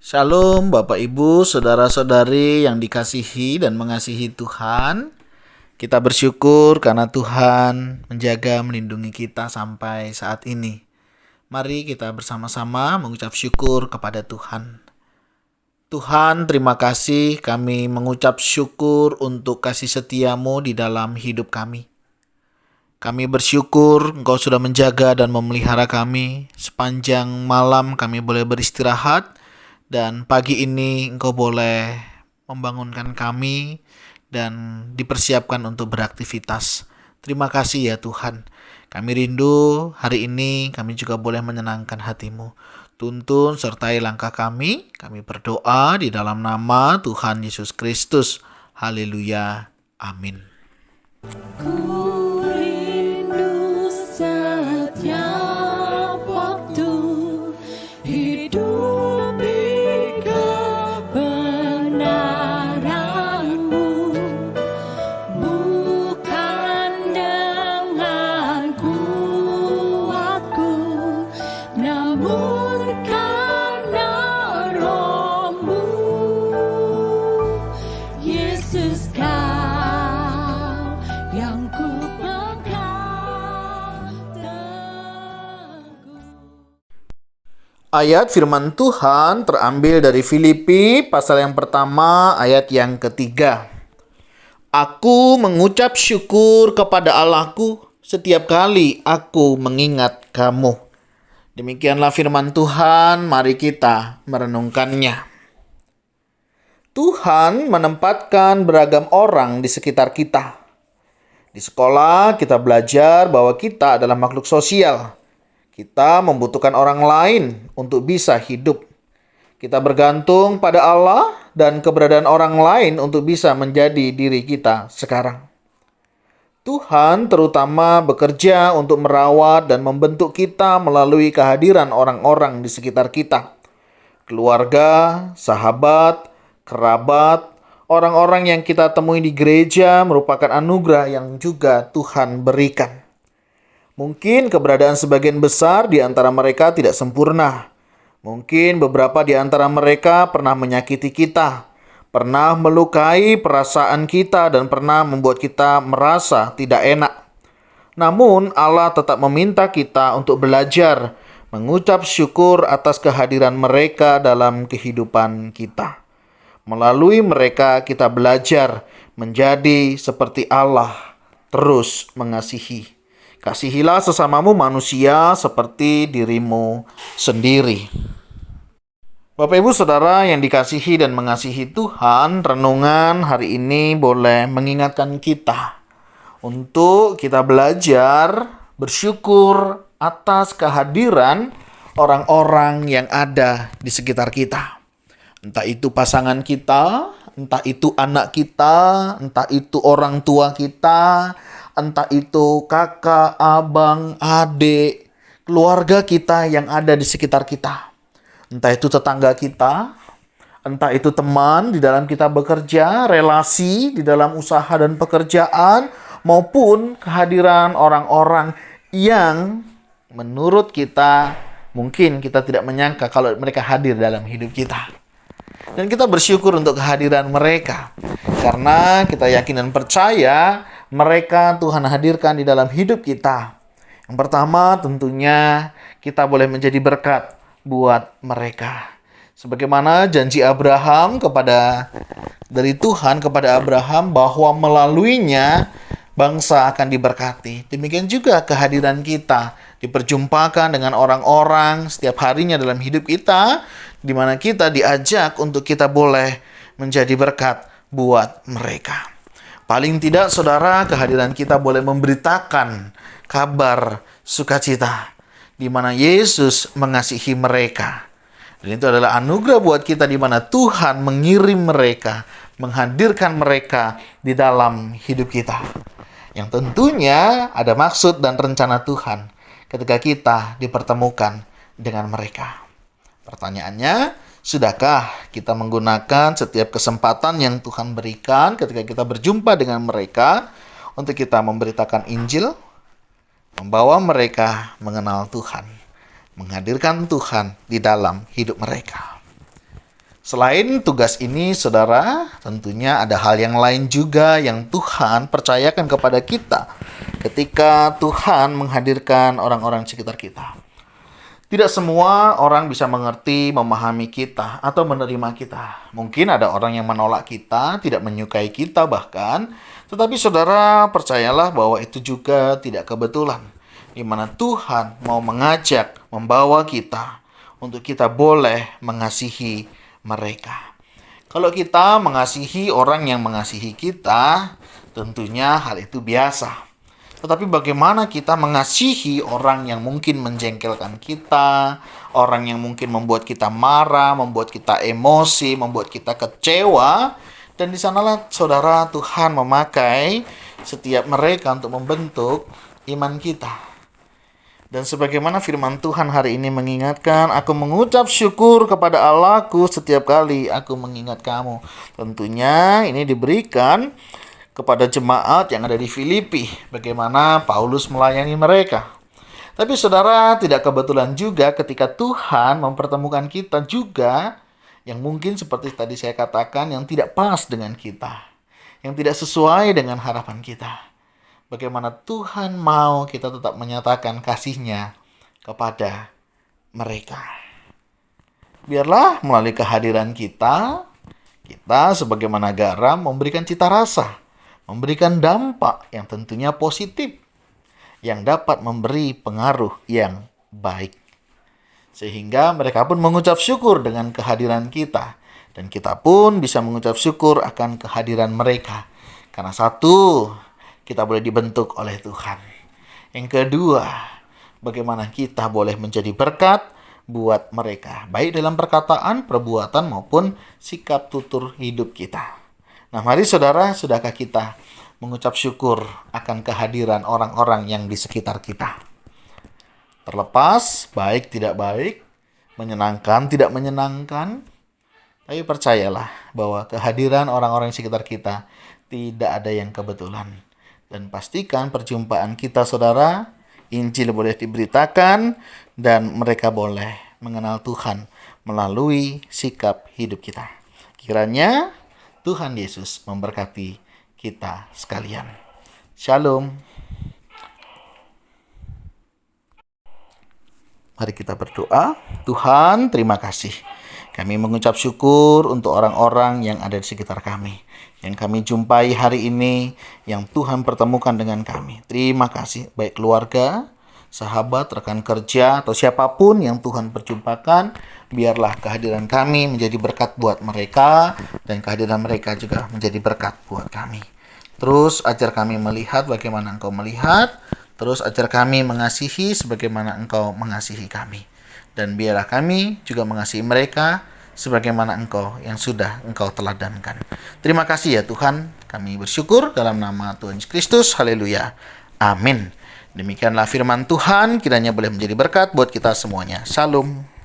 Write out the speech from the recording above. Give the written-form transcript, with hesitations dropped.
Shalom Bapak Ibu, Saudara-saudari yang dikasihi dan mengasihi Tuhan. Kita bersyukur karena Tuhan menjaga melindungi kita sampai saat ini. Mari kita bersama-sama mengucap syukur kepada Tuhan. Tuhan, terima kasih, kami mengucap syukur untuk kasih setiamu di dalam hidup kami. Kami bersyukur Engkau sudah menjaga dan memelihara kami. Sepanjang malam kami boleh beristirahat. Dan pagi ini Engkau boleh membangunkan kami dan dipersiapkan untuk beraktivitas. Terima kasih ya Tuhan. Kami rindu hari ini kami juga boleh menyenangkan hati-Mu. Tuntun sertai langkah kami. Kami berdoa di dalam nama Tuhan Yesus Kristus. Haleluya. Amin. Ku rindu setiap waktu hidup di kebenaran-Mu, bukan dengan kuatku, namun karena Roh-Mu. Yesus, Kau yang ku pegang teguh. Ayat firman Tuhan terambil dari Filipi pasal yang pertama ayat yang ketiga. Aku mengucap syukur kepada Allahku setiap kali aku mengingat kamu. Demikianlah firman Tuhan, mari kita merenungkannya. Tuhan menempatkan beragam orang di sekitar kita. Di sekolah kita belajar bahwa kita adalah makhluk sosial. Kita membutuhkan orang lain untuk bisa hidup. Kita bergantung pada Allah dan keberadaan orang lain untuk bisa menjadi diri kita sekarang. Tuhan terutama bekerja untuk merawat dan membentuk kita melalui kehadiran orang-orang di sekitar kita. Keluarga, sahabat, kerabat, orang-orang yang kita temui di gereja merupakan anugerah yang juga Tuhan berikan. Mungkin keberadaan sebagian besar di antara mereka tidak sempurna. Mungkin beberapa di antara mereka pernah menyakiti kita, pernah melukai perasaan kita, dan pernah membuat kita merasa tidak enak. Namun Allah tetap meminta kita untuk belajar mengucap syukur atas kehadiran mereka dalam kehidupan kita. Melalui mereka kita belajar menjadi seperti Allah, terus mengasihi. Kasihilah sesamamu manusia seperti dirimu sendiri. Bapak Ibu Saudara yang dikasihi dan mengasihi Tuhan, renungan hari ini boleh mengingatkan kita untuk kita belajar bersyukur atas kehadiran orang-orang yang ada di sekitar kita. Entah itu pasangan kita, entah itu anak kita, entah itu orang tua kita, entah itu kakak, abang, adik, keluarga kita yang ada di sekitar kita. Entah itu tetangga kita, entah itu teman di dalam kita bekerja, relasi di dalam usaha dan pekerjaan, maupun kehadiran orang-orang yang menurut kita mungkin kita tidak menyangka kalau mereka hadir dalam hidup kita. Dan kita bersyukur untuk kehadiran mereka. Karena kita yakin dan percaya mereka Tuhan hadirkan di dalam hidup kita. Yang pertama tentunya kita boleh menjadi berkat buat mereka. Sebagaimana janji Abraham dari Tuhan kepada Abraham bahwa melaluinya bangsa akan diberkati. Demikian juga kehadiran kita diperjumpakan dengan orang-orang setiap harinya dalam hidup kita, di mana kita diajak untuk kita boleh menjadi berkat buat mereka. Paling tidak saudara, kehadiran kita boleh memberitakan kabar sukacita di mana Yesus mengasihi mereka. Dan itu adalah anugerah buat kita di mana Tuhan mengirim mereka, menghadirkan mereka di dalam hidup kita. Yang tentunya ada maksud dan rencana Tuhan ketika kita dipertemukan dengan mereka. Pertanyaannya, sudahkah kita menggunakan setiap kesempatan yang Tuhan berikan ketika kita berjumpa dengan mereka untuk kita memberitakan Injil, membawa mereka mengenal Tuhan, menghadirkan Tuhan di dalam hidup mereka? Selain tugas ini, saudara, tentunya ada hal yang lain juga yang Tuhan percayakan kepada kita ketika Tuhan menghadirkan orang-orang sekitar kita. Tidak semua orang bisa mengerti, memahami kita, atau menerima kita. Mungkin ada orang yang menolak kita, tidak menyukai kita bahkan. Tetapi saudara, percayalah bahwa itu juga tidak kebetulan. Di mana Tuhan mau mengajak, membawa kita untuk kita boleh mengasihi mereka. Kalau kita mengasihi orang yang mengasihi kita, tentunya hal itu biasa. Tetapi bagaimana kita mengasihi orang yang mungkin menjengkelkan kita, orang yang mungkin membuat kita marah, membuat kita emosi, membuat kita kecewa, dan di sanalah saudara Tuhan memakai setiap mereka untuk membentuk iman kita. Dan sebagaimana firman Tuhan hari ini mengingatkan, aku mengucap syukur kepada Allahku setiap kali aku mengingat kamu. Tentunya ini diberikan kepada jemaat yang ada di Filipi, bagaimana Paulus melayani mereka. Tapi saudara, tidak kebetulan juga ketika Tuhan mempertemukan kita juga yang mungkin seperti tadi saya katakan, yang tidak pas dengan kita, yang tidak sesuai dengan harapan kita. Bagaimana Tuhan mau kita tetap menyatakan kasih-Nya kepada mereka. Biarlah melalui kehadiran kita sebagaimana garam memberikan cita rasa, memberikan dampak yang tentunya positif, yang dapat memberi pengaruh yang baik. Sehingga mereka pun mengucap syukur dengan kehadiran kita. Dan kita pun bisa mengucap syukur akan kehadiran mereka. Karena satu, kita boleh dibentuk oleh Tuhan. Yang kedua, bagaimana kita boleh menjadi berkat buat mereka. Baik dalam perkataan, perbuatan maupun sikap tutur hidup kita. Nah, mari saudara, sudahkah kita mengucap syukur akan kehadiran orang-orang yang di sekitar kita? Terlepas baik tidak baik, menyenangkan tidak menyenangkan, tapi percayalah bahwa kehadiran orang-orang di sekitar kita tidak ada yang kebetulan. Dan pastikan perjumpaan kita saudara, Injil boleh diberitakan dan mereka boleh mengenal Tuhan melalui sikap hidup kita. Kiranya Tuhan Yesus memberkati kita sekalian. Shalom. Mari kita berdoa. Tuhan, terima kasih. Kami mengucap syukur untuk orang-orang yang ada di sekitar kami, yang kami jumpai hari ini, yang Tuhan pertemukan dengan kami. Terima kasih, baik keluarga, sahabat, rekan kerja, atau siapapun yang Tuhan perjumpakan. Biarlah kehadiran kami menjadi berkat buat mereka, dan kehadiran mereka juga menjadi berkat buat kami. Terus ajar kami melihat bagaimana Engkau melihat, terus ajar kami mengasihi sebagaimana Engkau mengasihi kami. Dan biarlah kami juga mengasihi mereka sebagaimana Engkau yang sudah Engkau teladankan. Terima kasih ya Tuhan, kami bersyukur dalam nama Tuhan Yesus Kristus. Haleluya. Amin. Demikianlah firman Tuhan, kiranya boleh menjadi berkat buat kita semuanya. Shalom.